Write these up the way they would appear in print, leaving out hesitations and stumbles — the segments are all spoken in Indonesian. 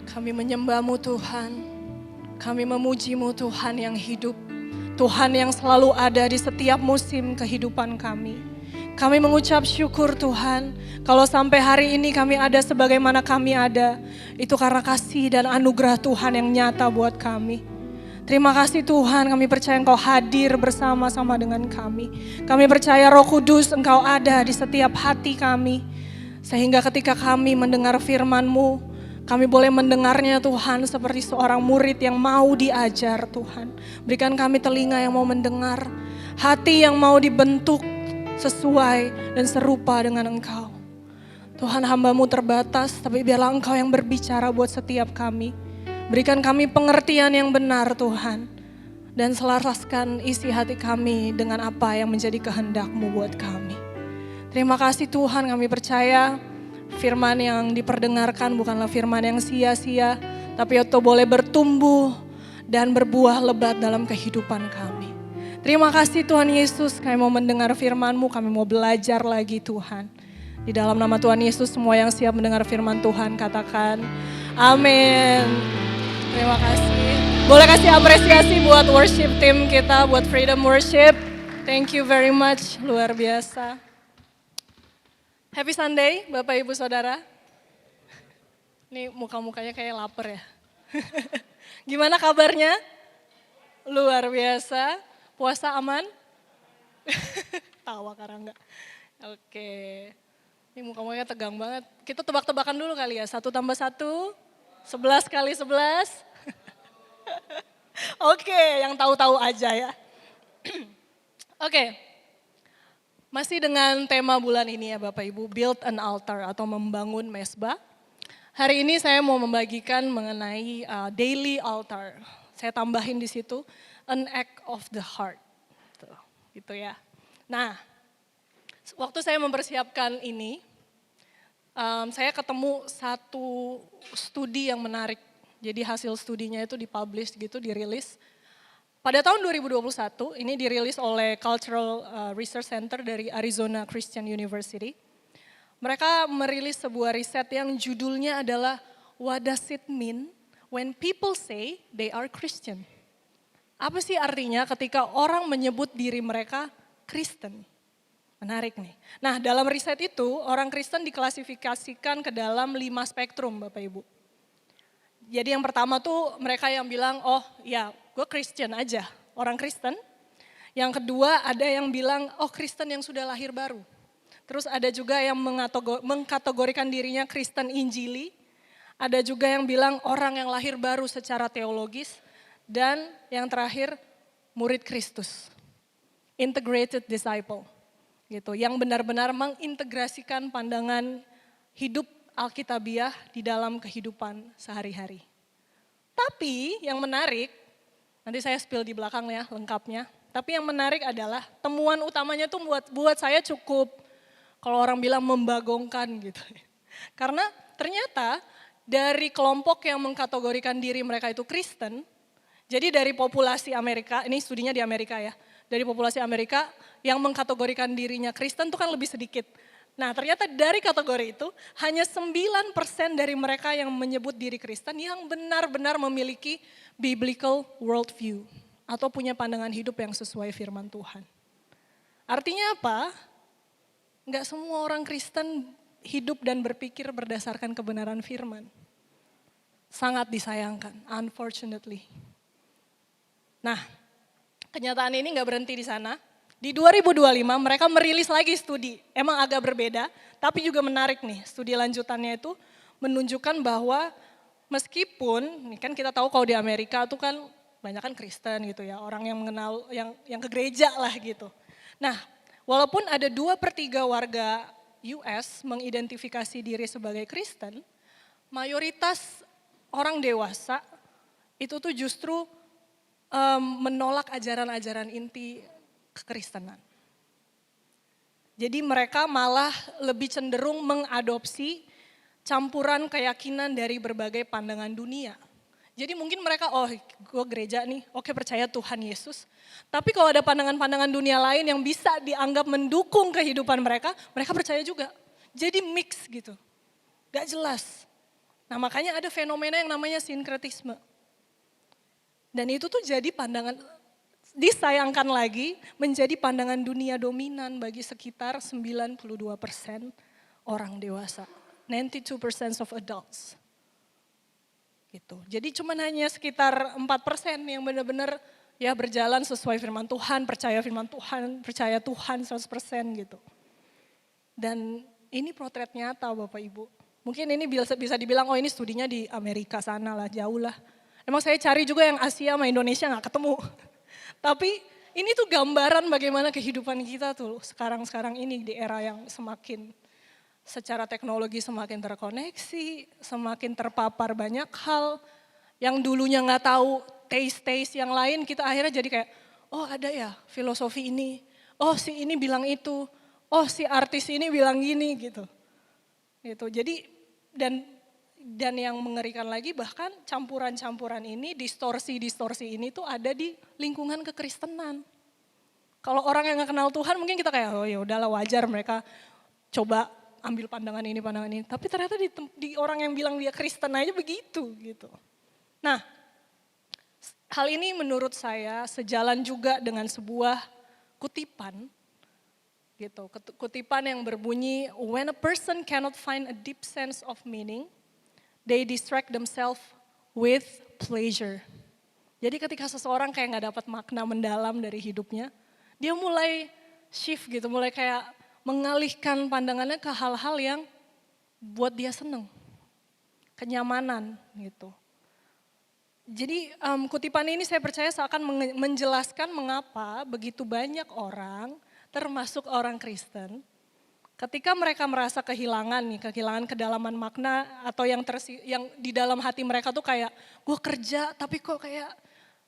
Kami menyembah-Mu Tuhan, kami memuji-Mu Tuhan yang hidup, Tuhan yang selalu ada di setiap musim kehidupan kami. Kami mengucap syukur Tuhan, kalau sampai hari ini kami ada sebagaimana kami ada, itu karena kasih dan anugerah Tuhan yang nyata buat kami. Terima kasih Tuhan, kami percaya Engkau hadir bersama-sama dengan kami. Kami percaya Roh Kudus Engkau ada di setiap hati kami. Sehingga ketika kami mendengar firman-Mu, kami boleh mendengarnya Tuhan seperti seorang murid yang mau diajar Tuhan. Berikan kami telinga yang mau mendengar, hati yang mau dibentuk sesuai dan serupa dengan Engkau. Tuhan, hamba-Mu terbatas, tapi biarlah Engkau yang berbicara buat setiap kami. Berikan kami pengertian yang benar Tuhan. Dan selaraskan isi hati kami dengan apa yang menjadi kehendak-Mu buat kami. Terima kasih Tuhan, kami percaya firman yang diperdengarkan bukanlah firman yang sia-sia, tapi itu boleh bertumbuh dan berbuah lebat dalam kehidupan kami. Terima kasih Tuhan Yesus, kami mau mendengar firman-Mu, kami mau belajar lagi Tuhan. Di dalam nama Tuhan Yesus, semua yang siap mendengar firman Tuhan katakan amin. Terima kasih. Boleh kasih apresiasi buat worship team kita, buat Freedom Worship. Thank you very much, luar biasa. Happy Sunday Bapak Ibu Saudara. Ini muka-mukanya kayak lapar ya. Gimana kabarnya? Luar biasa. Puasa aman? Tawa karena enggak. Oke. Ini muka-mukanya tegang banget. Kita tebak-tebakan dulu kali ya. 1 tambah 1, 11 kali 11. Oke, yang tahu-tahu aja ya. Oke. Masih dengan tema bulan ini ya Bapak Ibu, Build an Altar atau membangun mesbah. Hari ini saya mau membagikan mengenai daily altar. Saya tambahin di situ, an act of the heart. Tuh, gitu ya. Nah, waktu saya mempersiapkan ini, saya ketemu satu studi yang menarik. Jadi hasil studinya itu dipublish gitu, dirilis. Pada tahun 2021, ini dirilis oleh Cultural Research Center dari Arizona Christian University. Mereka merilis sebuah riset yang judulnya adalah What Does It Mean When People Say They Are Christian? Apa sih artinya ketika orang menyebut diri mereka Kristen? Menarik nih. Nah, dalam riset itu orang Kristen diklasifikasikan ke dalam 5 spektrum Bapak Ibu. Jadi yang pertama tuh mereka yang bilang, oh ya gue Christian aja, orang Kristen. Yang kedua ada yang bilang, oh Kristen yang sudah lahir baru. Terus ada juga yang mengkategorikan dirinya Kristen Injili. Ada juga yang bilang orang yang lahir baru secara teologis. Dan yang terakhir murid Kristus, integrated disciple. Gitu, yang benar-benar mengintegrasikan pandangan hidup Alkitabiah di dalam kehidupan sehari-hari. Tapi yang menarik, nanti saya spill di belakang ya lengkapnya. Tapi yang menarik adalah temuan utamanya tuh buat saya cukup, kalau orang bilang membagongkan gitu. Karena ternyata dari kelompok yang mengkategorikan diri mereka itu Kristen, jadi dari populasi Amerika, ini studinya di Amerika ya, dari populasi Amerika yang mengkategorikan dirinya Kristen itu kan lebih sedikit. Nah ternyata dari kategori itu hanya 9% dari mereka yang menyebut diri Kristen yang benar-benar memiliki biblical worldview atau punya pandangan hidup yang sesuai firman Tuhan. Artinya apa? Enggak semua orang Kristen hidup dan berpikir berdasarkan kebenaran firman. Sangat disayangkan, unfortunately. Nah, kenyataan ini nggak berhenti di sana. Di 2025 mereka merilis lagi studi, emang agak berbeda, tapi juga menarik nih. Studi lanjutannya itu menunjukkan bahwa meskipun, ini kan kita tahu kalau di Amerika itu kan banyak kan Kristen gitu ya, orang yang mengenal, yang ke gereja lah gitu. Nah, walaupun ada 2/3 warga US mengidentifikasi diri sebagai Kristen, mayoritas orang dewasa itu tuh justru menolak ajaran-ajaran inti kekristenan. Jadi mereka malah lebih cenderung mengadopsi campuran keyakinan dari berbagai pandangan dunia. Jadi mungkin mereka, oh gue gereja nih, oke percaya Tuhan Yesus. Tapi kalau ada pandangan-pandangan dunia lain yang bisa dianggap mendukung kehidupan mereka, mereka percaya juga. Jadi mix gitu, gak jelas. Nah makanya ada fenomena yang namanya sinkretisme. Dan itu tuh jadi pandangan, disayangkan lagi menjadi pandangan dunia dominan bagi sekitar 92% orang dewasa. 92% of adults. Gitu. Jadi cuma hanya sekitar 4% yang benar-benar ya berjalan sesuai firman Tuhan, percaya Tuhan 100% gitu. Dan ini potret nyata Bapak Ibu. Mungkin ini bisa dibilang, oh ini studinya di Amerika sana lah, jauh lah. Emang saya cari juga yang Asia sama Indonesia gak ketemu. Tapi ini tuh gambaran bagaimana kehidupan kita tuh sekarang ini di era yang semakin secara teknologi semakin terkoneksi, semakin terpapar banyak hal. Yang dulunya gak tahu taste yang lain, kita akhirnya jadi kayak, oh ada ya filosofi ini, oh si ini bilang itu, oh si artis ini bilang gini gitu. Jadi dan yang mengerikan lagi bahkan campuran-campuran ini, distorsi ini tuh ada di lingkungan kekristenan. Kalau orang yang gak kenal Tuhan mungkin kita kayak, oh ya udahlah wajar mereka coba ambil pandangan ini. Tapi ternyata di orang yang bilang dia Kristen aja begitu gitu. Nah, hal ini menurut saya sejalan juga dengan sebuah kutipan gitu. Kutipan yang berbunyi, when a person cannot find a deep sense of meaning, they distract themselves with pleasure. Jadi ketika seseorang kayak gak dapat makna mendalam dari hidupnya, dia mulai shift gitu, mulai kayak mengalihkan pandangannya ke hal-hal yang buat dia seneng, kenyamanan gitu. Jadi kutipan ini saya percaya seakan menjelaskan mengapa begitu banyak orang, termasuk orang Kristen, ketika mereka merasa kehilangan kedalaman makna atau yang di dalam hati mereka tuh kayak gue kerja tapi kok kayak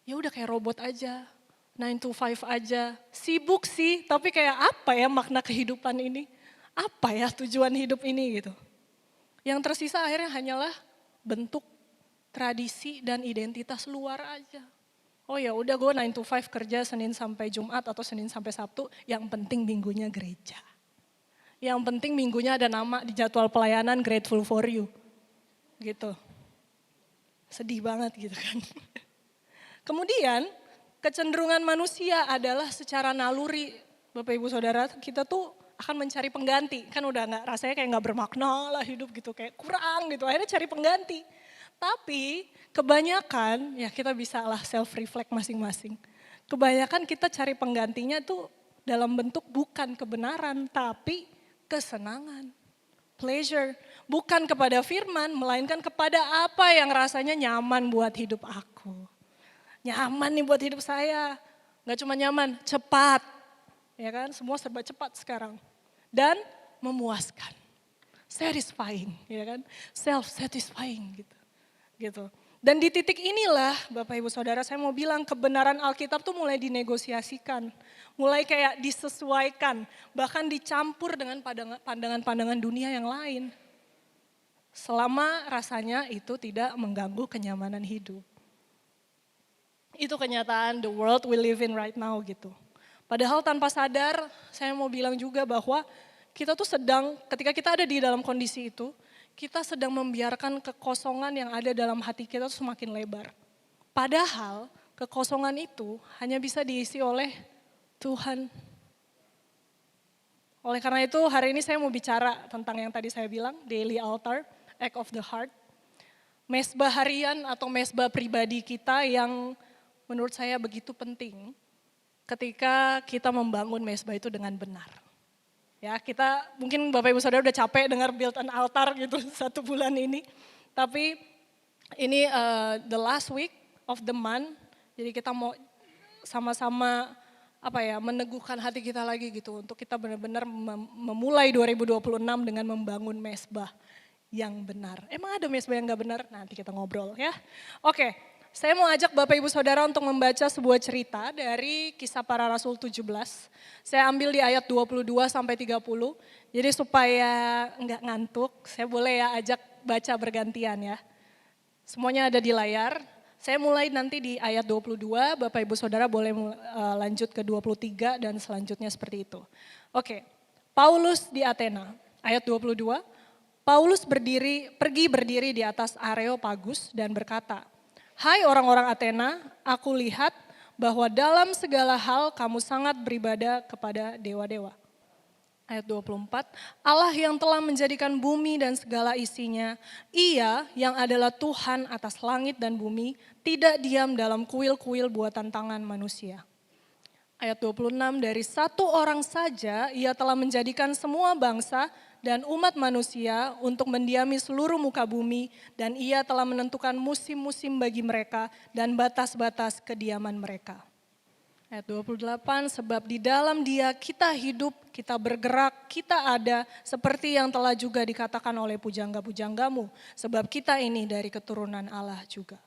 ya udah kayak robot aja, 9 to 5 aja, sibuk sih tapi kayak apa ya makna kehidupan ini, apa ya tujuan hidup ini gitu. Yang tersisa akhirnya hanyalah bentuk tradisi dan identitas luar aja. Oh ya udah gue 9 to 5 kerja Senin sampai Jumat atau Senin sampai Sabtu, yang penting minggunya gereja. Yang penting minggunya ada nama di jadwal pelayanan Grateful for You. Gitu. Sedih banget gitu kan. Kemudian kecenderungan manusia adalah secara naluri, Bapak Ibu Saudara, kita tuh akan mencari pengganti. Kan udah gak, rasanya kayak gak bermakna lah hidup gitu, kayak kurang gitu, akhirnya cari pengganti. Tapi kebanyakan, ya kita bisa lah self-reflect masing-masing. Kebanyakan kita cari penggantinya tuh dalam bentuk bukan kebenaran, tapi kesenangan, pleasure. Bukan kepada firman, melainkan kepada apa yang rasanya nyaman buat hidup aku. Nyaman nih buat hidup saya, gak cuma nyaman, cepat. Ya kan, semua serba cepat sekarang. Dan memuaskan, satisfying, ya kan, self-satisfying gitu. Dan di titik inilah Bapak Ibu Saudara saya mau bilang kebenaran Alkitab tuh mulai dinegosiasikan. Mulai kayak disesuaikan, bahkan dicampur dengan pandangan-pandangan dunia yang lain. Selama rasanya itu tidak mengganggu kenyamanan hidup. Itu kenyataan the world we live in right now gitu. Padahal tanpa sadar saya mau bilang juga bahwa kita tuh sedang ketika kita ada di dalam kondisi itu, kita sedang membiarkan kekosongan yang ada dalam hati kita semakin lebar. Padahal kekosongan itu hanya bisa diisi oleh Tuhan. Oleh karena itu hari ini saya mau bicara tentang yang tadi saya bilang, daily altar, act of the heart. Mesbah harian atau mesbah pribadi kita yang menurut saya begitu penting ketika kita membangun mesbah itu dengan benar. Ya kita mungkin Bapak Ibu Saudara udah capek dengar build an altar gitu 1 bulan ini. Tapi ini the last week of the month. Jadi kita mau sama-sama meneguhkan hati kita lagi gitu. Untuk kita benar-benar memulai 2026 dengan membangun mesbah yang benar. Emang ada mesbah yang gak benar? Nanti kita ngobrol ya. Oke. Saya mau ajak Bapak Ibu Saudara untuk membaca sebuah cerita dari Kisah Para Rasul 17. Saya ambil di ayat 22 sampai 30. Jadi supaya enggak ngantuk, saya boleh ya ajak baca bergantian ya. Semuanya ada di layar. Saya mulai nanti di ayat 22, Bapak Ibu Saudara boleh lanjut ke 23 dan selanjutnya seperti itu. Oke, Paulus di Athena, ayat 22. Paulus pergi berdiri di atas Areopagus dan berkata, "Hai orang-orang Athena, aku lihat bahwa dalam segala hal kamu sangat beribadah kepada dewa-dewa." Ayat 24, Allah yang telah menjadikan bumi dan segala isinya, Ia yang adalah Tuhan atas langit dan bumi, tidak diam dalam kuil-kuil buatan tangan manusia. Ayat 26, dari satu orang saja Ia telah menjadikan semua bangsa dan umat manusia untuk mendiami seluruh muka bumi, dan Ia telah menentukan musim-musim bagi mereka dan batas-batas kediaman mereka. Ayat 28, sebab di dalam Dia kita hidup, kita bergerak, kita ada, seperti yang telah juga dikatakan oleh pujangga-pujanggamu, sebab kita ini dari keturunan Allah juga.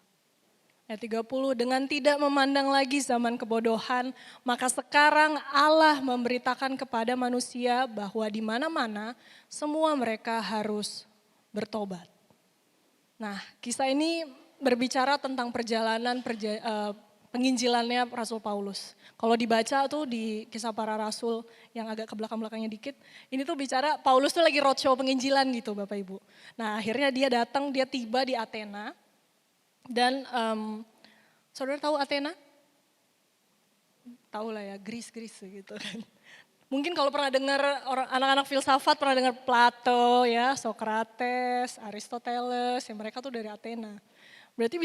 Ayat 30, dengan tidak memandang lagi zaman kebodohan, maka sekarang Allah memberitakan kepada manusia bahwa di mana-mana semua mereka harus bertobat. Nah, kisah ini berbicara tentang perjalanan penginjilannya Rasul Paulus. Kalau dibaca tuh di Kisah Para Rasul yang agak ke belakang-belakangnya dikit, ini tuh bicara Paulus tuh lagi roadshow penginjilan gitu Bapak Ibu. Nah akhirnya dia tiba di Athena. Dan saudara tahu Athena? Tahu lah ya, Greece gitu kan. Mungkin kalau pernah dengar anak-anak filsafat pernah dengar Plato ya, Socrates, Aristoteles, ya mereka tuh dari Athena. Berarti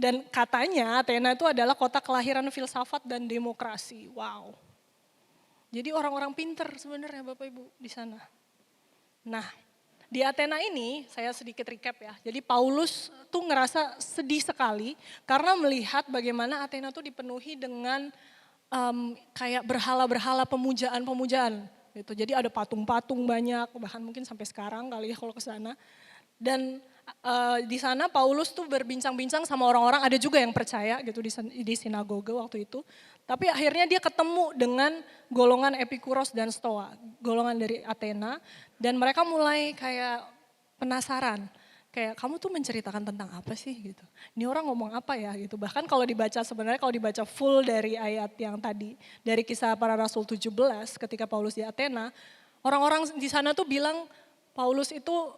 dan katanya Athena itu adalah kota kelahiran filsafat dan demokrasi. Wow. Jadi orang-orang pinter sebenarnya Bapak Ibu di sana. Nah, di Athena ini saya sedikit recap ya. Jadi Paulus tuh ngerasa sedih sekali karena melihat bagaimana Athena tuh dipenuhi dengan kayak berhala-berhala pemujaan-pemujaan gitu. Jadi ada patung-patung banyak, bahkan mungkin sampai sekarang kali ya kalau ke sana. Dan di sana Paulus tuh berbincang-bincang sama orang-orang, ada juga yang percaya gitu di sinagoge waktu itu. Tapi akhirnya dia ketemu dengan golongan Epikuros dan Stoa, golongan dari Athena. Dan mereka mulai kayak penasaran, kayak kamu tuh menceritakan tentang apa sih gitu. Ini orang ngomong apa ya gitu. Bahkan kalau dibaca full dari ayat yang tadi, dari Kisah Para Rasul 17 ketika Paulus di Athena, orang-orang di sana tuh bilang Paulus itu,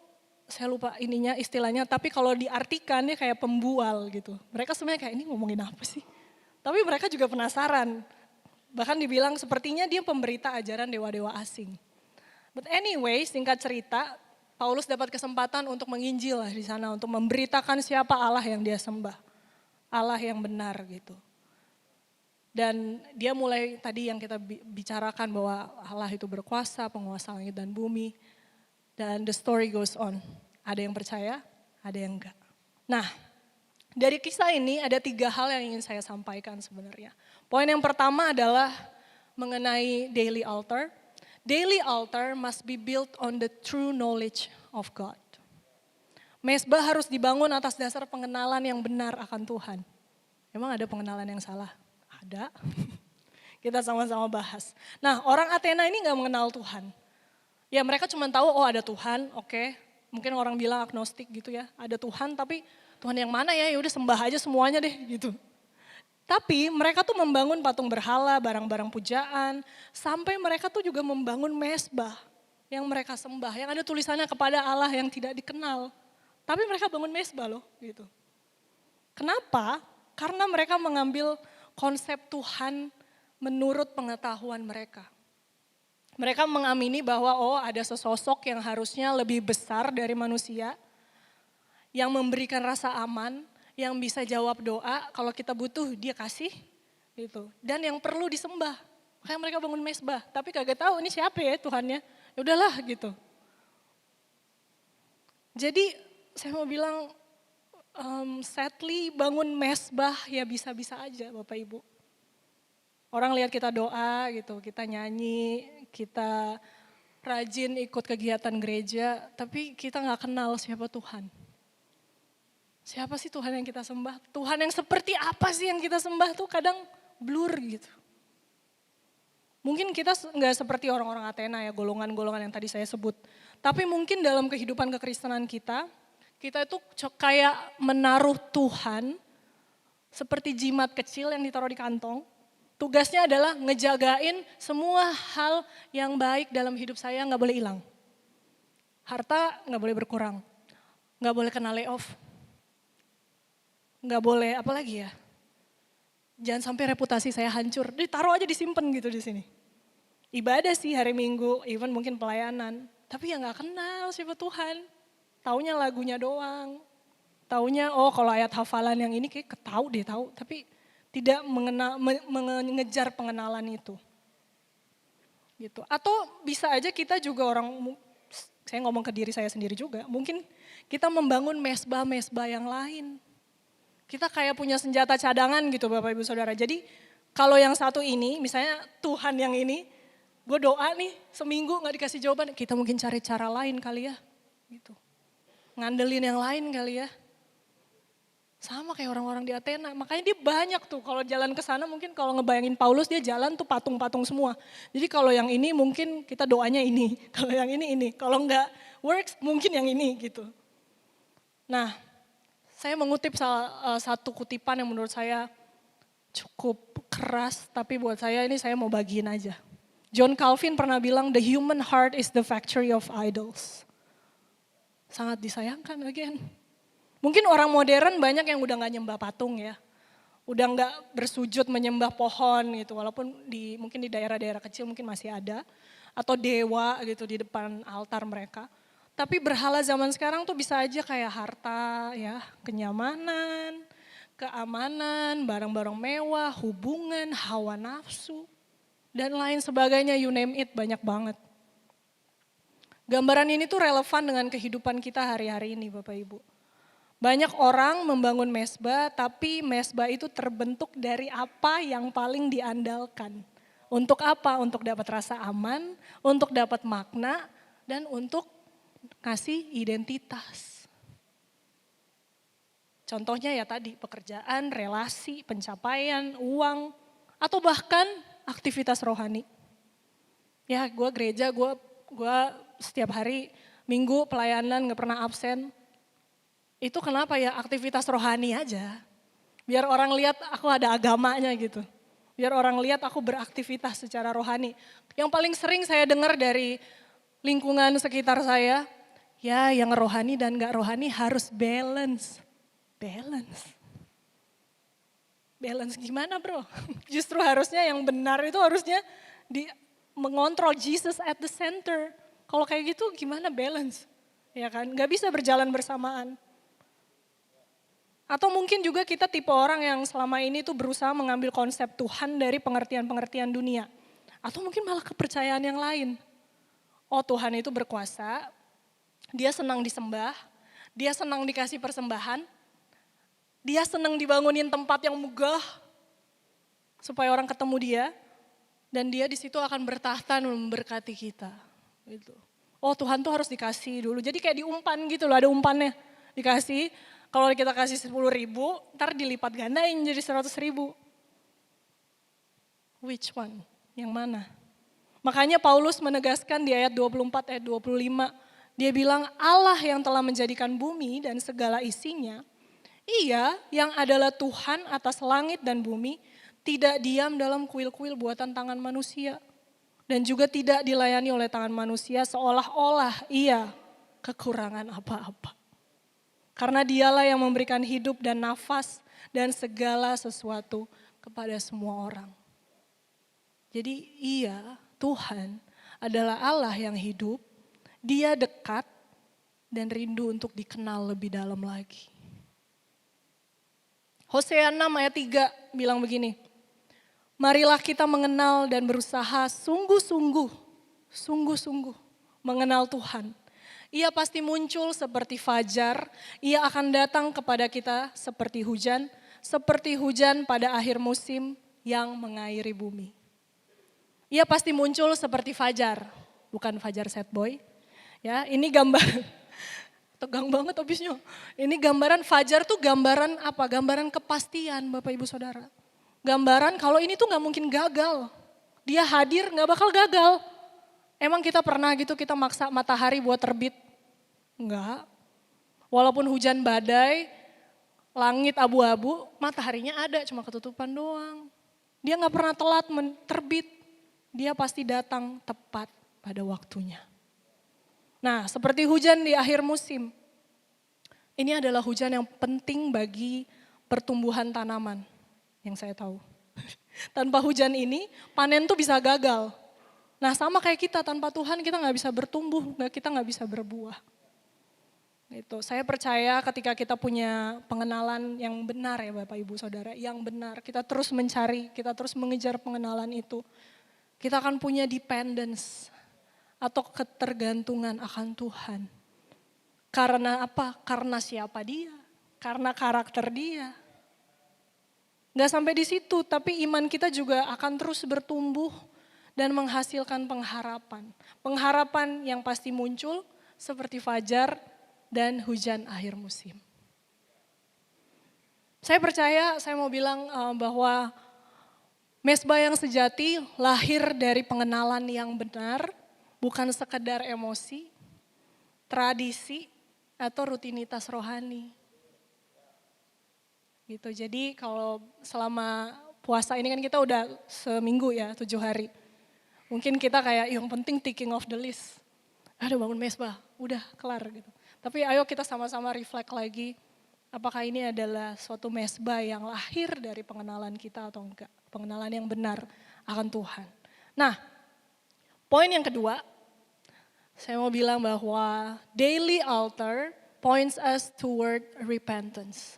saya lupa istilahnya, tapi kalau diartikan dia kayak pembual gitu. Mereka sebenarnya kayak ini ngomongin apa sih? Tapi mereka juga penasaran. Bahkan dibilang sepertinya dia pemberita ajaran dewa-dewa asing. But anyway, singkat cerita, Paulus dapat kesempatan untuk menginjil lah di sana, untuk memberitakan siapa Allah yang dia sembah. Allah yang benar gitu. Dan dia mulai tadi yang kita bicarakan bahwa Allah itu berkuasa, penguasa langit dan bumi. Dan the story goes on. Ada yang percaya, ada yang enggak. Nah, dari kisah ini ada 3 hal yang ingin saya sampaikan sebenarnya. Poin yang pertama adalah mengenai daily altar. Daily altar must be built on the true knowledge of God. Mezbah harus dibangun atas dasar pengenalan yang benar akan Tuhan. Emang ada pengenalan yang salah? Ada. Kita sama-sama bahas. Nah, orang Athena ini gak mengenal Tuhan. Ya mereka cuma tahu oh ada Tuhan, oke. Mungkin orang bilang agnostik gitu ya, ada Tuhan tapi Tuhan yang mana ya, udah sembah aja semuanya deh gitu. Tapi mereka tuh membangun patung berhala, barang-barang pujaan, sampai mereka tuh juga membangun mezbah yang mereka sembah, yang ada tulisannya kepada Allah yang tidak dikenal. Tapi mereka bangun mezbah loh gitu. Kenapa? Karena mereka mengambil konsep Tuhan menurut pengetahuan mereka. Mereka mengamini bahwa ada sesosok yang harusnya lebih besar dari manusia, yang memberikan rasa aman, yang bisa jawab doa, kalau kita butuh dia kasih, gitu. Dan yang perlu disembah, makanya mereka bangun mezbah, tapi kagak tahu ini siapa ya Tuhannya, ya udahlah gitu. Jadi saya mau bilang, sadly bangun mezbah ya bisa-bisa aja Bapak Ibu. Orang lihat kita doa gitu, kita nyanyi, kita rajin ikut kegiatan gereja, tapi kita gak kenal siapa Tuhan. Siapa sih Tuhan yang kita sembah? Tuhan yang seperti apa sih yang kita sembah tuh kadang blur gitu. Mungkin kita gak seperti orang-orang Athena ya, golongan-golongan yang tadi saya sebut. Tapi mungkin dalam kehidupan kekristenan kita itu kayak menaruh Tuhan seperti jimat kecil yang ditaruh di kantong. Tugasnya adalah ngejagain semua hal yang baik dalam hidup saya gak boleh hilang. Harta nggak boleh berkurang, nggak boleh kena layoff, nggak boleh apa lagi ya. Jangan sampai reputasi saya hancur, ditaruh aja disimpan gitu di sini. Ibadah sih hari Minggu, even mungkin pelayanan, tapi ya nggak kenal siapa Tuhan. Taunya lagunya doang, taunya oh kalau ayat hafalan yang ini kayak tahu deh tahu, tapi tidak mengejar pengenalan itu. Gitu. Atau bisa aja kita juga orang, saya ngomong ke diri saya sendiri juga, mungkin kita membangun mesbah-mesbah yang lain. Kita kayak punya senjata cadangan gitu Bapak Ibu Saudara. Jadi kalau yang satu ini, misalnya Tuhan yang ini, gue doa nih seminggu gak dikasih jawaban, kita mungkin cari cara lain kali ya. Gitu. Ngandelin yang lain kali ya. Sama kayak orang-orang di Athena, makanya dia banyak tuh kalau jalan ke sana mungkin kalau ngebayangin Paulus dia jalan tuh patung-patung semua. Jadi kalau yang ini mungkin kita doanya ini, kalau yang ini, kalau enggak works mungkin yang ini gitu. Nah, saya mengutip satu kutipan yang menurut saya cukup keras, tapi buat saya ini saya mau bagiin aja. John Calvin pernah bilang, the human heart is the factory of idols. Sangat disayangkan again. Mungkin orang modern banyak yang udah gak nyembah patung ya. Udah gak bersujud menyembah pohon gitu, walaupun mungkin di daerah-daerah kecil mungkin masih ada. Atau dewa gitu di depan altar mereka. Tapi berhala zaman sekarang tuh bisa aja kayak harta ya, kenyamanan, keamanan, barang-barang mewah, hubungan, hawa nafsu. Dan lain sebagainya, you name it, banyak banget. Gambaran ini tuh relevan dengan kehidupan kita hari-hari ini Bapak Ibu. Banyak orang membangun mesbah, tapi mesbah itu terbentuk dari apa yang paling diandalkan. Untuk apa? Untuk dapat rasa aman, untuk dapat makna, dan untuk kasih identitas. Contohnya ya tadi, pekerjaan, relasi, pencapaian, uang, atau bahkan aktivitas rohani. Ya gue gereja, gue setiap hari Minggu pelayanan gak pernah absen. Itu kenapa ya, aktivitas rohani aja. Biar orang lihat aku ada agamanya gitu. Biar orang lihat aku beraktivitas secara rohani. Yang paling sering saya dengar dari lingkungan sekitar saya, ya yang rohani dan gak rohani harus balance. Balance gimana bro? Justru harusnya yang benar itu harusnya mengontrol Jesus at the center. Kalau kayak gitu gimana balance? Ya kan, gak bisa berjalan bersamaan. Atau mungkin juga kita tipe orang yang selama ini tuh berusaha mengambil konsep Tuhan dari pengertian-pengertian dunia. Atau mungkin malah kepercayaan yang lain. Oh Tuhan itu berkuasa, dia senang disembah, dia senang dikasih persembahan, dia senang dibangunin tempat yang megah supaya orang ketemu dia dan dia di situ akan bertahta memberkati kita. Gitu. Oh Tuhan tuh harus dikasih dulu. Jadi kayak diumpan gitu loh, ada umpannya. Dikasih, kalau kita kasih 10.000, ntar dilipat gandain jadi 100.000. Which one? Yang mana? Makanya Paulus menegaskan di ayat 24, ayat 25. Dia bilang Allah yang telah menjadikan bumi dan segala isinya, Ia yang adalah Tuhan atas langit dan bumi, tidak diam dalam kuil-kuil buatan tangan manusia. Dan juga tidak dilayani oleh tangan manusia seolah-olah ia kekurangan apa-apa. Karena dialah yang memberikan hidup dan nafas dan segala sesuatu kepada semua orang. Jadi ia, Tuhan adalah Allah yang hidup, dia dekat dan rindu untuk dikenal lebih dalam lagi. Hosea 6 ayat 3 bilang begini, marilah kita mengenal dan berusaha sungguh-sungguh mengenal Tuhan. Ia pasti muncul seperti fajar, ia akan datang kepada kita seperti hujan pada akhir musim yang mengairi bumi. Ia pasti muncul seperti fajar, bukan fajar sad boy. Ya, ini gambar, tegang banget habisnya. Ini gambaran fajar tuh gambaran apa? Gambaran kepastian Bapak Ibu Saudara. Gambaran kalau ini tuh gak mungkin gagal. Dia hadir gak bakal gagal. Emang kita pernah gitu kita maksa matahari buat terbit? Enggak. Walaupun hujan badai, langit abu-abu, mataharinya ada cuma ketutupan doang. Dia gak pernah telat terbit. Dia pasti datang tepat pada waktunya. Nah, seperti hujan di akhir musim. Ini adalah hujan yang penting bagi pertumbuhan tanaman yang saya tahu. Tanpa hujan ini, panen tuh bisa gagal. Nah, sama kayak kita, tanpa Tuhan kita nggak bisa bertumbuh, kita nggak bisa berbuah. Gitu. Saya percaya ketika kita punya pengenalan yang benar ya Bapak Ibu Saudara, yang benar, kita terus mencari, kita terus mengejar pengenalan itu, kita akan punya dependence atau ketergantungan akan Tuhan. Karena apa? Karena siapa dia, karena karakter dia. Gak sampai di situ, tapi iman kita juga akan terus bertumbuh dan menghasilkan pengharapan. Pengharapan yang pasti muncul seperti fajar dan hujan akhir musim. Saya percaya, saya mau bilang bahwa mesbah yang sejati lahir dari pengenalan yang benar, bukan sekedar emosi, tradisi, atau rutinitas rohani. Gitu. Jadi kalau selama puasa ini kan kita udah seminggu ya, 7 hari. Mungkin kita kayak yang penting ticking off the list. Ada bangun mesbah, udah kelar gitu. Tapi ayo kita sama-sama reflect lagi, apakah ini adalah suatu mesbah yang lahir dari pengenalan kita atau enggak. Pengenalan yang benar akan Tuhan. Nah, poin yang kedua, saya mau bilang bahwa daily altar points us toward repentance.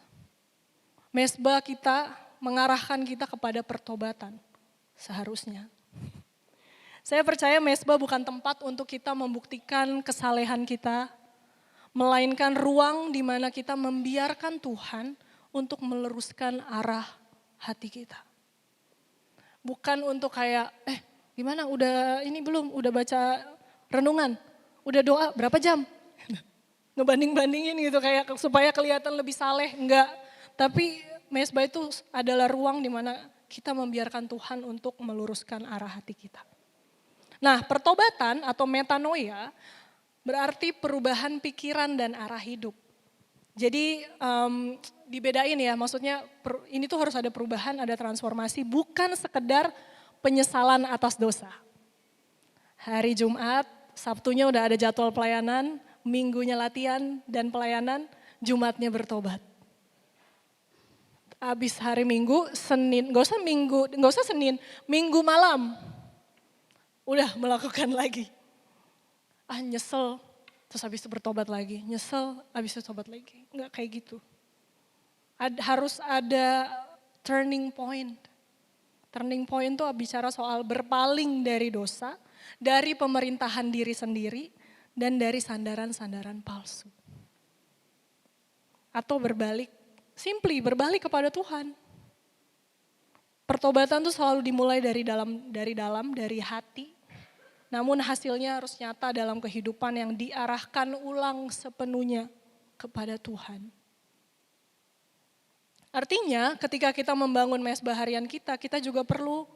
Mesbah kita mengarahkan kita kepada pertobatan seharusnya. Saya percaya mesbah bukan tempat untuk kita membuktikan kesalehan kita, melainkan ruang di mana kita membiarkan Tuhan untuk meluruskan arah hati kita. Bukan untuk kayak, gimana udah ini belum, udah baca renungan, udah doa berapa jam? Ngebanding-bandingin gitu kayak supaya kelihatan lebih saleh, enggak. Tapi mesbah itu adalah ruang di mana kita membiarkan Tuhan untuk meluruskan arah hati kita. Nah, pertobatan atau metanoia berarti perubahan pikiran dan arah hidup. Jadi dibedain ya, maksudnya ini tuh harus ada perubahan, ada transformasi, bukan sekedar penyesalan atas dosa. Hari Jumat, Sabtunya udah ada jadwal pelayanan, Minggunya latihan dan pelayanan, Jumatnya bertobat. Habis hari Minggu, Senin, gak usah Senin, Minggu malam, udah melakukan lagi. Nyesel, terus habis itu bertobat lagi, nyesel, habis itu tobat lagi. Enggak kayak gitu. Harus ada turning point. Turning point itu bicara soal berpaling dari dosa, dari pemerintahan diri sendiri, dan dari sandaran-sandaran palsu. Atau berbalik, berbalik kepada Tuhan. Pertobatan itu selalu dimulai dari dalam, dari hati. Namun hasilnya harus nyata dalam kehidupan yang diarahkan ulang sepenuhnya kepada Tuhan. Artinya ketika kita membangun mesbah harian kita juga perlu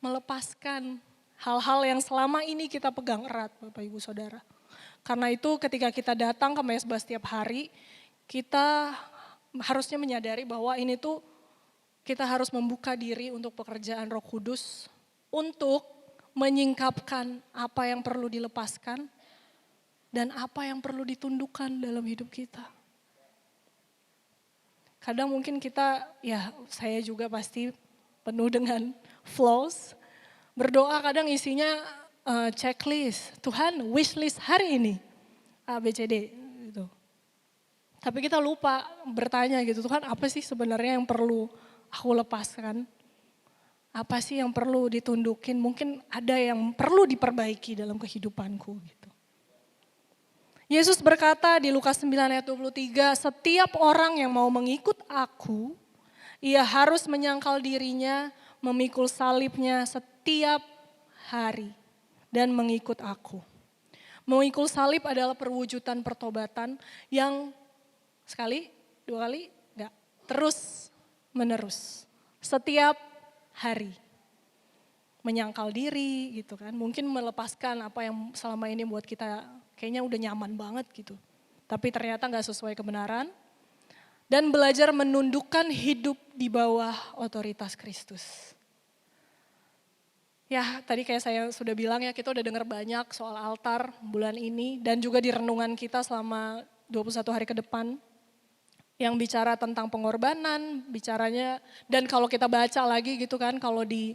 melepaskan hal-hal yang selama ini kita pegang erat Bapak Ibu Saudara. Karena itu ketika kita datang ke mesbah setiap hari, kita harusnya menyadari bahwa ini tuh kita harus membuka diri untuk pekerjaan Roh Kudus untuk menyingkapkan apa yang perlu dilepaskan dan apa yang perlu ditundukkan dalam hidup kita. Kadang mungkin kita, ya saya juga pasti penuh dengan flaws. Berdoa kadang isinya checklist, Tuhan wishlist hari ini, A, B, C, D. Gitu. Tapi kita lupa bertanya gitu, Tuhan apa sih sebenarnya yang perlu aku lepaskan? Apa sih yang perlu ditundukin? Mungkin ada yang perlu diperbaiki dalam kehidupanku gitu. Yesus berkata di Lukas 9 ayat 23, setiap orang yang mau mengikut aku, ia harus menyangkal dirinya, memikul salibnya setiap hari dan mengikut aku. Memikul salib adalah perwujudan pertobatan yang sekali, 2 kali, enggak, terus menerus. Setiap hari. Menyangkal diri gitu kan. Mungkin melepaskan apa yang selama ini buat kita kayaknya udah nyaman banget gitu. Tapi ternyata gak sesuai kebenaran. Dan belajar menundukkan hidup di bawah otoritas Kristus. Ya tadi kayak saya sudah bilang ya, kita udah dengar banyak soal altar bulan ini dan juga di renungan kita selama 21 hari ke depan yang bicara tentang pengorbanan, bicaranya dan kalau kita baca lagi gitu kan, kalau di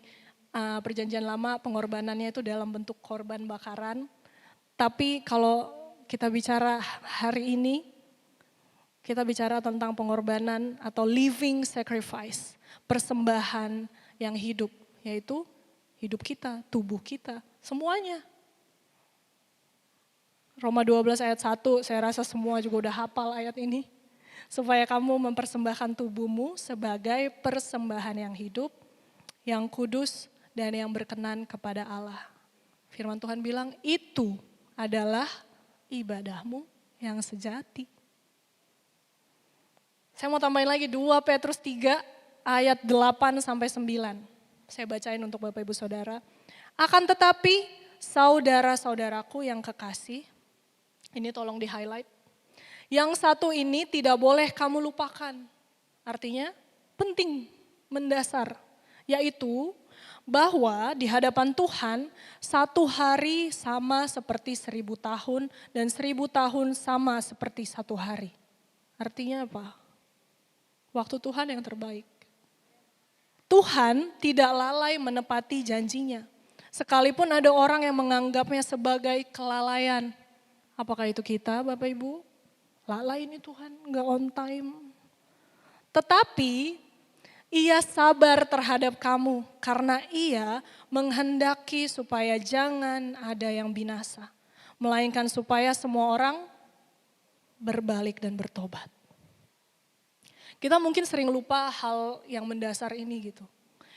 perjanjian lama pengorbanannya itu dalam bentuk korban bakaran. Tapi kalau kita bicara hari ini, kita bicara tentang pengorbanan atau living sacrifice, persembahan yang hidup, yaitu hidup kita, tubuh kita, semuanya. Roma 12 ayat 1, saya rasa semua juga udah hafal ayat ini. Supaya kamu mempersembahkan tubuhmu sebagai persembahan yang hidup, yang kudus, dan yang berkenan kepada Allah. Firman Tuhan bilang, itu adalah ibadahmu yang sejati. Saya mau tambahin lagi 2 Petrus 3 ayat 8 sampai 9. Saya bacain untuk Bapak Ibu Saudara. Akan tetapi saudara-saudaraku yang kekasih, ini tolong di highlight. Yang satu ini tidak boleh kamu lupakan. Artinya penting, mendasar. Yaitu bahwa di hadapan Tuhan 1 hari sama seperti 1000 tahun dan 1000 tahun sama seperti 1 hari. Artinya apa? Waktu Tuhan yang terbaik. Tuhan tidak lalai menepati janjinya. Sekalipun ada orang yang menganggapnya sebagai kelalaian. Apakah itu kita Bapak Ibu? Lalai ini Tuhan, gak on time. Tetapi Ia sabar terhadap kamu karena Ia menghendaki supaya jangan ada yang binasa. Melainkan supaya semua orang berbalik dan bertobat. Kita mungkin sering lupa hal yang mendasar ini gitu.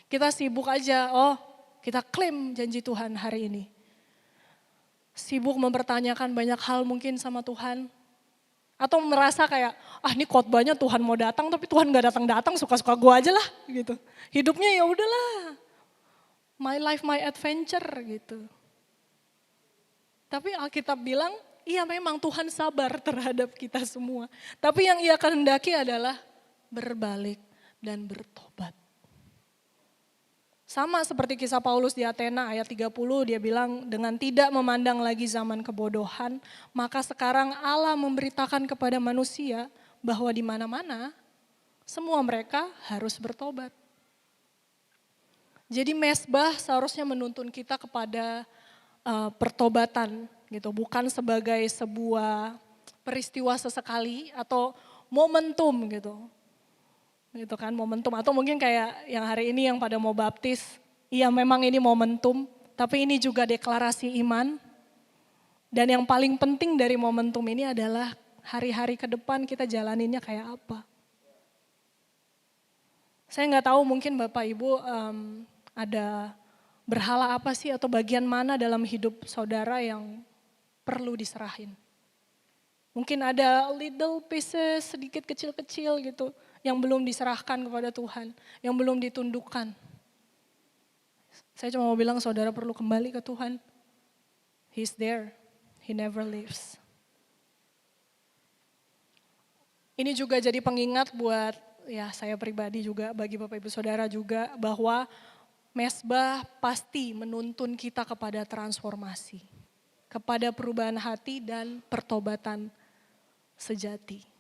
Kita sibuk aja, kita klaim janji Tuhan hari ini. Sibuk mempertanyakan banyak hal mungkin sama Tuhan. Atau merasa kayak, ini khotbahnya Tuhan mau datang tapi Tuhan gak datang-datang, suka-suka gue aja lah gitu. Hidupnya ya udahlah, my life, my adventure gitu. Tapi Alkitab bilang, iya memang Tuhan sabar terhadap kita semua. Tapi yang Ia kehendaki adalah berbalik dan bertobat. Sama seperti kisah Paulus di Athena ayat 30, dia bilang dengan tidak memandang lagi zaman kebodohan, maka sekarang Allah memberitakan kepada manusia bahwa di mana-mana semua mereka harus bertobat. Jadi mesbah seharusnya menuntun kita kepada pertobatan gitu, bukan sebagai sebuah peristiwa sesekali atau momentum gitu. Gitu kan, momentum atau mungkin kayak yang hari ini yang pada mau baptis, iya memang ini momentum, tapi ini juga deklarasi iman. Dan yang paling penting dari momentum ini adalah hari-hari ke depan kita jalaninnya kayak apa. Saya nggak tahu mungkin Bapak Ibu ada berhala apa sih atau bagian mana dalam hidup saudara yang perlu diserahin. Mungkin ada little pieces sedikit kecil-kecil gitu yang belum diserahkan kepada Tuhan, yang belum ditundukkan. Saya cuma mau bilang saudara perlu kembali ke Tuhan. He's there, He never leaves. Ini juga jadi pengingat buat ya saya pribadi juga, bagi Bapak Ibu Saudara juga bahwa mesbah pasti menuntun kita kepada transformasi, kepada perubahan hati dan pertobatan sejati.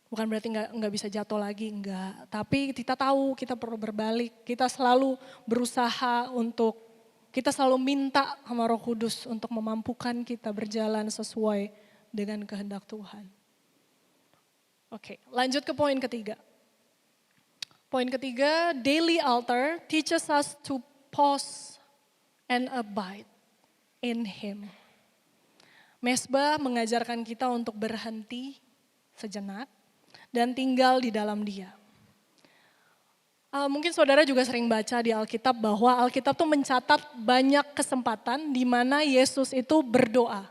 Bukan berarti nggak bisa jatuh lagi, enggak. Tapi kita tahu kita perlu berbalik. Kita selalu berusaha untuk, kita selalu minta sama Roh Kudus untuk memampukan kita berjalan sesuai dengan kehendak Tuhan. Oke, lanjut ke poin ketiga. Poin ketiga, daily altar teaches us to pause and abide in Him. Mesbah mengajarkan kita untuk berhenti sejenak dan tinggal di dalam Dia. Mungkin saudara juga sering baca di Alkitab bahwa Alkitab tuh mencatat banyak kesempatan di mana Yesus itu berdoa,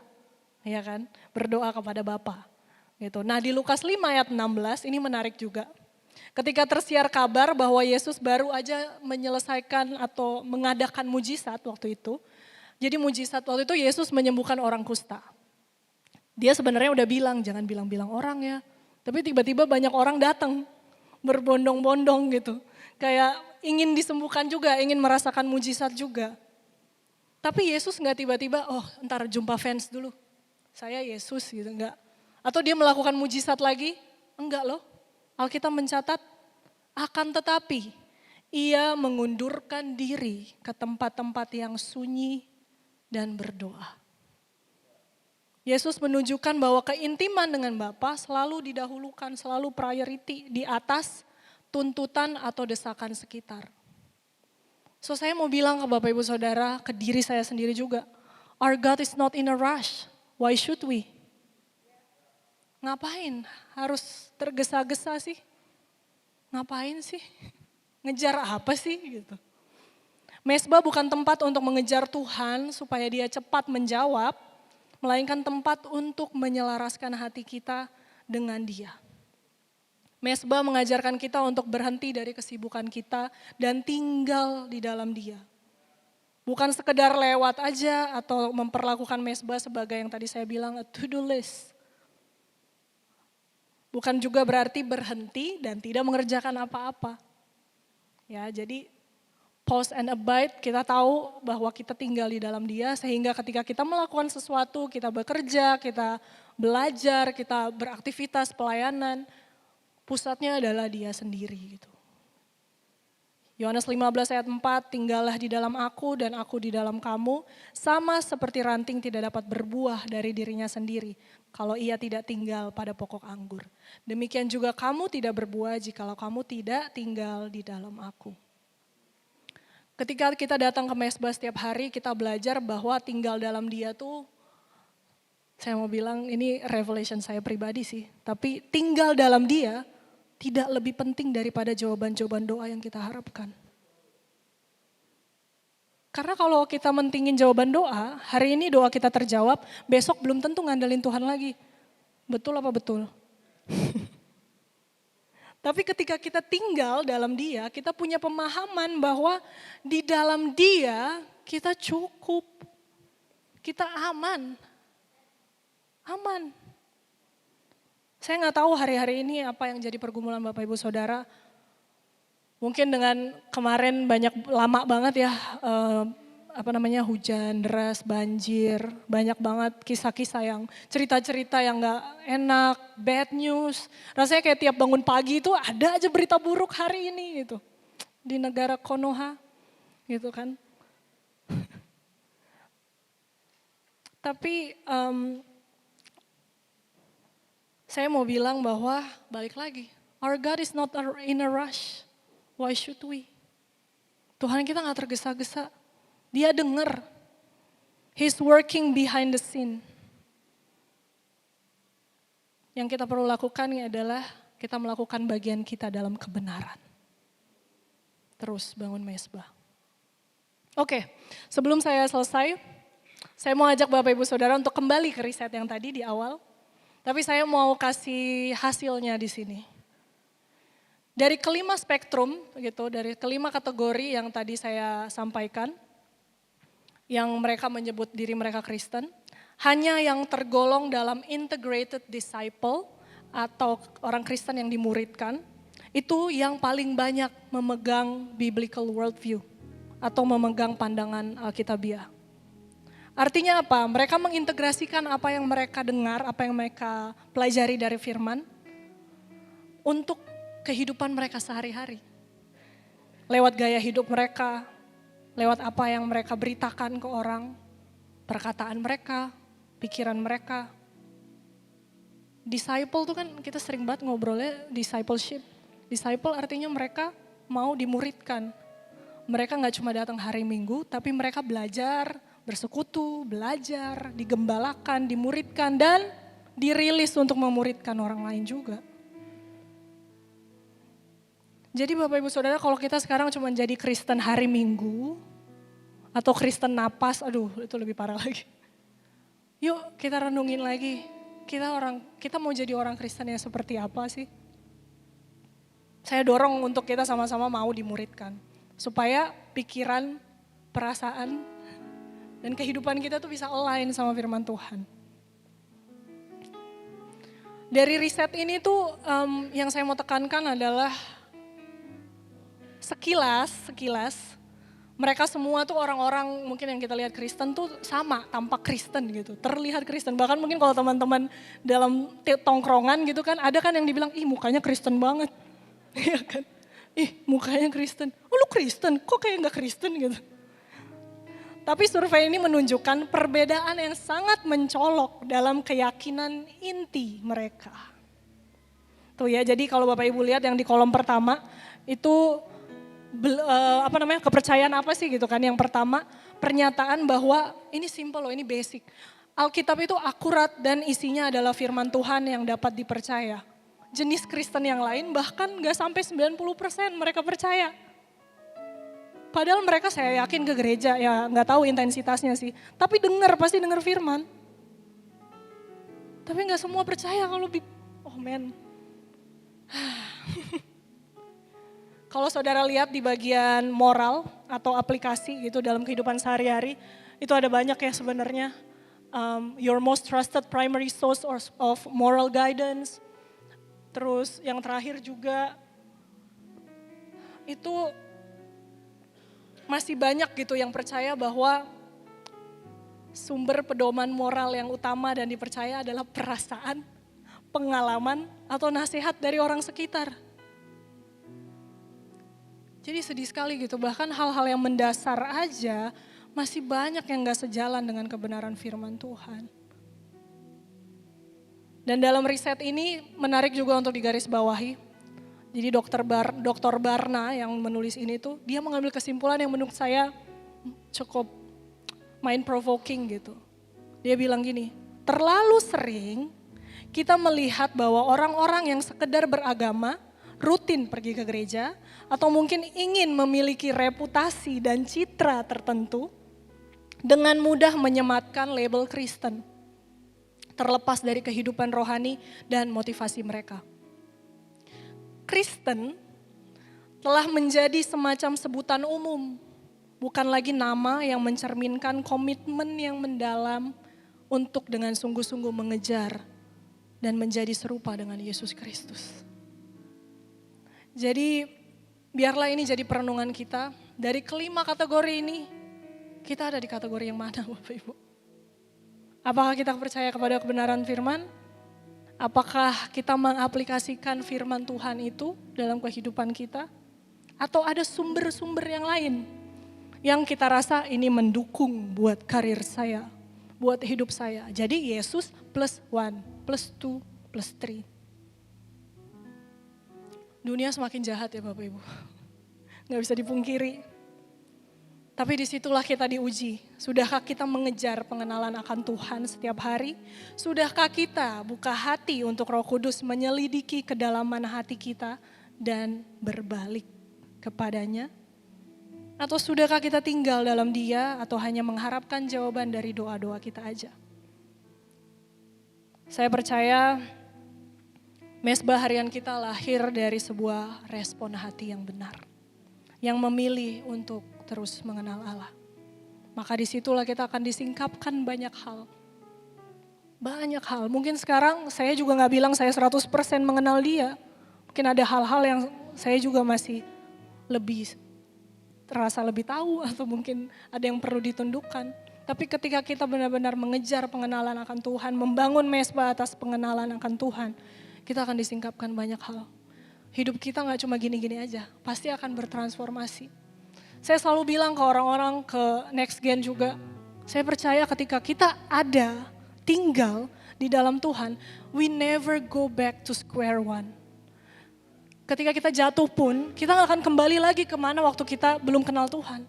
ya kan? Berdoa kepada Bapa. Gitu. Nah di Lukas 5 ayat 16 ini menarik juga. Ketika tersiar kabar bahwa Yesus baru aja menyelesaikan atau mengadakan mujizat waktu itu. Jadi mujizat waktu itu Yesus menyembuhkan orang kusta. Dia sebenarnya udah bilang jangan bilang-bilang orang ya. Tapi tiba-tiba banyak orang datang berbondong-bondong gitu. Kayak ingin disembuhkan juga, ingin merasakan mujizat juga. Tapi Yesus nggak tiba-tiba, oh ntar jumpa fans dulu. Saya Yesus gitu, enggak. Atau dia melakukan mujizat lagi, enggak loh. Alkitab mencatat, akan tetapi ia mengundurkan diri ke tempat-tempat yang sunyi dan berdoa. Yesus menunjukkan bahwa keintiman dengan Bapa selalu didahulukan, selalu priority di atas tuntutan atau desakan sekitar. So saya mau bilang ke Bapak Ibu Saudara, ke diri saya sendiri juga, our God is not in a rush. Why should we? Ngapain harus tergesa-gesa sih? Ngapain sih? Ngejar apa sih gitu? Mesbah bukan tempat untuk mengejar Tuhan supaya dia cepat menjawab, melainkan tempat untuk menyelaraskan hati kita dengan Dia. Mesbah mengajarkan kita untuk berhenti dari kesibukan kita dan tinggal di dalam Dia. Bukan sekedar lewat aja atau memperlakukan mesbah sebagai yang tadi saya bilang a to-do list. Bukan juga berarti berhenti dan tidak mengerjakan apa-apa. Ya, jadi pause and abide, kita tahu bahwa kita tinggal di dalam Dia sehingga ketika kita melakukan sesuatu, kita bekerja, kita belajar, kita beraktivitas pelayanan, pusatnya adalah Dia sendiri gitu. Yohanes 15 ayat 4, tinggallah di dalam aku dan aku di dalam kamu, sama seperti ranting tidak dapat berbuah dari dirinya sendiri kalau ia tidak tinggal pada pokok anggur. Demikian juga kamu tidak berbuah jikalau kamu tidak tinggal di dalam aku. Ketika kita datang ke mesbah setiap hari, kita belajar bahwa tinggal dalam Dia tuh, saya mau bilang ini revelation saya pribadi sih, tapi tinggal dalam Dia tidak lebih penting daripada jawaban-jawaban doa yang kita harapkan. Karena kalau kita mentingin jawaban doa, hari ini doa kita terjawab, besok belum tentu ngandelin Tuhan lagi. Betul apa betul? Tapi ketika kita tinggal dalam Dia, kita punya pemahaman bahwa di dalam Dia kita cukup. Kita aman. Aman. Saya nggak tahu hari-hari ini apa yang jadi pergumulan Bapak Ibu Saudara. Mungkin dengan kemarin lama banget ya, hujan deras, banjir, banyak banget kisah-kisah yang cerita-cerita yang nggak enak, bad news. Rasanya kayak tiap bangun pagi itu ada aja berita buruk hari ini gitu di negara Konoha, gitu kan. Tapi saya mau bilang bahwa balik lagi, our God is not in a rush. Why should we? Tuhan kita gak tergesa-gesa. Dia dengar. He's working behind the scene. Yang kita perlu lakukan adalah kita melakukan bagian kita dalam kebenaran. Terus bangun mesbah. Oke, sebelum saya selesai, saya mau ajak Bapak Ibu Saudara untuk kembali ke riset yang tadi di awal. Tapi saya mau kasih hasilnya di sini. Dari kelima spektrum, gitu, dari kelima kategori yang tadi saya sampaikan, yang mereka menyebut diri mereka Kristen, hanya yang tergolong dalam integrated disciple atau orang Kristen yang dimuridkan, itu yang paling banyak memegang biblical worldview atau memegang pandangan Alkitabiah. Artinya apa? Mereka mengintegrasikan apa yang mereka dengar, apa yang mereka pelajari dari firman untuk kehidupan mereka sehari-hari. Lewat gaya hidup mereka, lewat apa yang mereka beritakan ke orang, perkataan mereka, pikiran mereka. Disciple tuh kan kita sering banget ngobrolnya discipleship. Disciple artinya mereka mau dimuridkan. Mereka gak cuma datang hari Minggu, tapi mereka belajar, bersekutu, belajar, digembalakan, dimuridkan, dan dirilis untuk memuridkan orang lain juga. Jadi Bapak Ibu Saudara, kalau kita sekarang cuma jadi Kristen hari Minggu, atau Kristen napas, aduh itu lebih parah lagi. Yuk kita renungin lagi, kita mau jadi orang Kristen yang seperti apa sih? Saya dorong untuk kita sama-sama mau dimuridkan. Supaya pikiran, perasaan, dan kehidupan kita tuh bisa align sama firman Tuhan. Dari riset ini tuh yang saya mau tekankan adalah sekilas Mereka semua tuh orang-orang mungkin yang kita lihat Kristen tuh sama, tampak Kristen gitu, terlihat Kristen. Bahkan mungkin kalau teman-teman dalam tongkrongan gitu kan, ada kan yang dibilang, ih mukanya Kristen banget. Iya kan, ih mukanya Kristen, oh lu Kristen, kok kayak gak Kristen gitu. Tapi survei ini menunjukkan perbedaan yang sangat mencolok dalam keyakinan inti mereka. Tuh ya, jadi kalau Bapak Ibu lihat yang di kolom pertama, itu kepercayaan apa sih gitu kan. Yang pertama, pernyataan bahwa ini simple loh, ini basic. Alkitab itu akurat dan isinya adalah firman Tuhan yang dapat dipercaya. Jenis Kristen yang lain bahkan gak sampai 90% mereka percaya. Padahal mereka saya yakin ke gereja, ya gak tahu intensitasnya sih. Tapi pasti dengar firman. Tapi gak semua percaya kalau, oh man. Kalau saudara lihat di bagian moral atau aplikasi gitu dalam kehidupan sehari-hari, itu ada banyak ya sebenarnya. Your most trusted primary source of moral guidance. Terus yang terakhir juga, itu masih banyak gitu yang percaya bahwa sumber pedoman moral yang utama dan dipercaya adalah perasaan, pengalaman, atau nasihat dari orang sekitar. Jadi sedih sekali gitu, bahkan hal-hal yang mendasar aja masih banyak yang gak sejalan dengan kebenaran firman Tuhan. Dan dalam riset ini menarik juga untuk digarisbawahi. Jadi Dr. Barna yang menulis ini tuh, dia mengambil kesimpulan yang menurut saya cukup mind provoking gitu. Dia bilang gini, terlalu sering kita melihat bahwa orang-orang yang sekedar beragama, rutin pergi ke gereja, atau mungkin ingin memiliki reputasi dan citra tertentu, dengan mudah menyematkan label Kristen, terlepas dari kehidupan rohani dan motivasi mereka. Kristen telah menjadi semacam sebutan umum, bukan lagi nama yang mencerminkan komitmen yang mendalam untuk dengan sungguh-sungguh mengejar dan menjadi serupa dengan Yesus Kristus. Jadi biarlah ini jadi perenungan kita, dari kelima kategori ini, kita ada di kategori yang mana Bapak Ibu? Apakah kita percaya kepada kebenaran firman? Apakah kita mengaplikasikan firman Tuhan itu dalam kehidupan kita? Atau ada sumber-sumber yang lain yang kita rasa ini mendukung buat karir saya, buat hidup saya. Jadi Yesus plus 1, plus 2, plus 3. Dunia semakin jahat ya Bapak Ibu, gak bisa dipungkiri. Tapi disitulah kita diuji, sudahkah kita mengejar pengenalan akan Tuhan setiap hari? Sudahkah kita buka hati untuk Roh Kudus menyelidiki kedalaman hati kita dan berbalik kepadanya? Atau sudahkah kita tinggal dalam Dia atau hanya mengharapkan jawaban dari doa-doa kita aja? Saya percaya mesbah harian kita lahir dari sebuah respon hati yang benar. Yang memilih untuk terus mengenal Allah. Maka disitulah kita akan disingkapkan banyak hal. Banyak hal. Mungkin sekarang saya juga gak bilang saya 100% mengenal Dia. Mungkin ada hal-hal yang saya juga masih terasa lebih tahu atau mungkin ada yang perlu ditundukkan. Tapi ketika kita benar-benar mengejar pengenalan akan Tuhan, membangun mesbah atas pengenalan akan Tuhan, kita akan disingkapkan banyak hal. Hidup kita gak cuma gini-gini aja, pasti akan bertransformasi. Saya selalu bilang ke orang-orang, ke next gen juga, saya percaya ketika kita ada, tinggal di dalam Tuhan, we never go back to square one. Ketika kita jatuh pun, kita gak akan kembali lagi kemana waktu kita belum kenal Tuhan.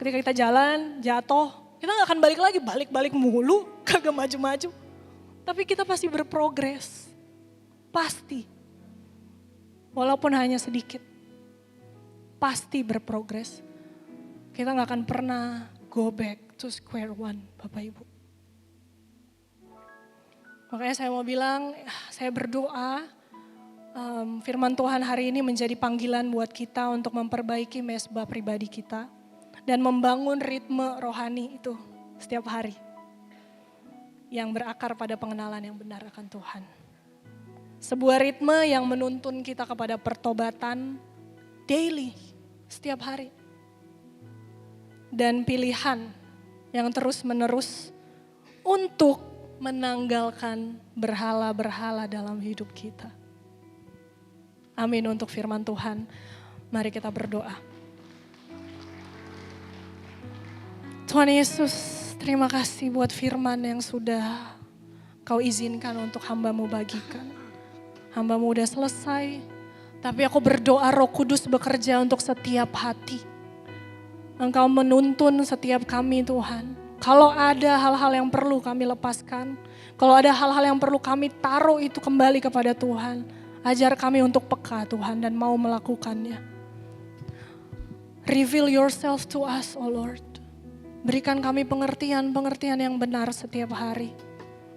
Ketika kita jalan, jatuh, kita gak akan balik lagi, balik-balik mulu, kagak maju-maju. Tapi kita pasti berprogres. Pasti, walaupun hanya sedikit, pasti berprogres. Kita gak akan pernah go back to square one, Bapak Ibu. Makanya saya mau bilang, saya berdoa firman Tuhan hari ini menjadi panggilan buat kita untuk memperbaiki mesbah pribadi kita. Dan membangun ritme rohani itu setiap hari. Yang berakar pada pengenalan yang benar akan Tuhan. Sebuah ritme yang menuntun kita kepada pertobatan daily, setiap hari. dan pilihan yang terus-menerus untuk menanggalkan berhala-berhala dalam hidup kita. Amin untuk firman Tuhan. Mari kita berdoa. Tuhan Yesus, terima kasih buat firman yang sudah Kau izinkan untuk hamba-Mu bagikan. Hamba-Mu udah selesai, tapi aku berdoa Roh Kudus bekerja untuk setiap hati. Engkau menuntun setiap kami Tuhan. Kalau ada hal-hal yang perlu kami lepaskan, kalau ada hal-hal yang perlu kami taruh itu kembali kepada Tuhan. Ajar kami untuk peka Tuhan dan mau melakukannya. Reveal yourself to us, oh Lord. Berikan kami pengertian-pengertian yang benar setiap hari.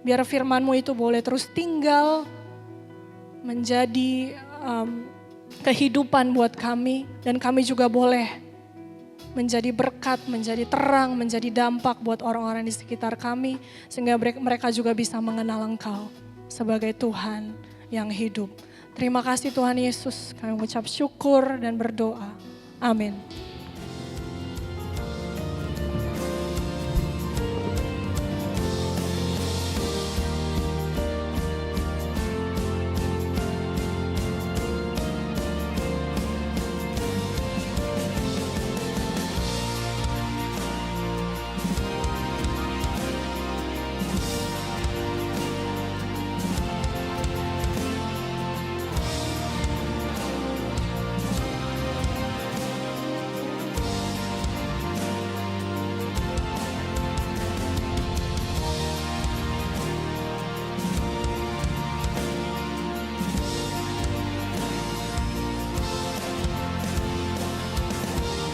Biar firman-Mu itu boleh terus tinggal menjadi kehidupan buat kami. Dan kami juga boleh menjadi berkat, menjadi terang, menjadi dampak buat orang-orang di sekitar kami. Sehingga mereka juga bisa mengenal Engkau sebagai Tuhan yang hidup. Terima kasih Tuhan Yesus, kami mengucap syukur dan berdoa. Amin.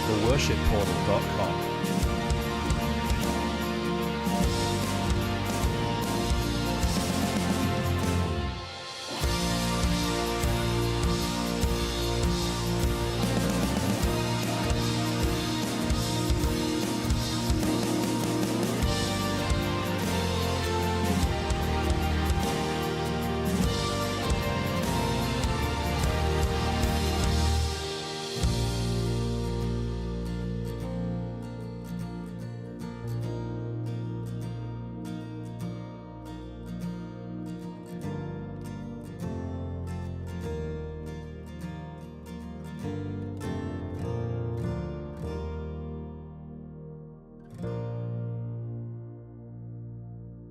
theworshipportal.com.